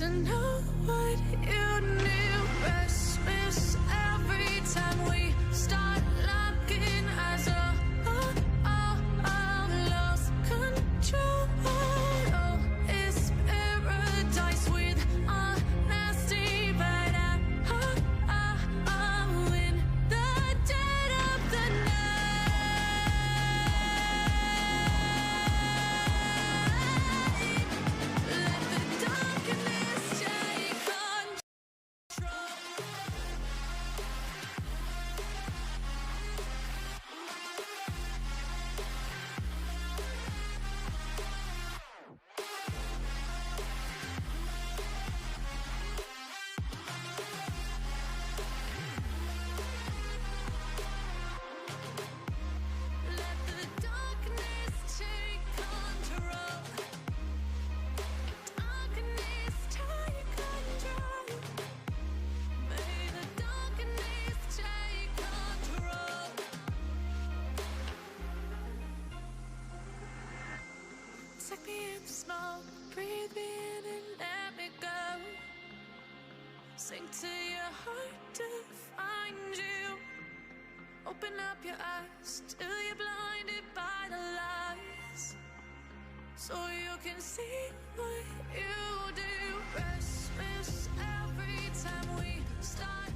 to know what you knew. Restless every time we start locking eyes. Lost control. Oh, it's paradise with honesty, but I'm in the dead of the night. Let the darkness take control. Let the darkness take control. Darkness take control. May the darkness take control. Take me in the smoke, breathe me in and let me go. Sink to your heart to find you. Open up your eyes till you're blinded by the lies, so you can see what you do. Restless every time we start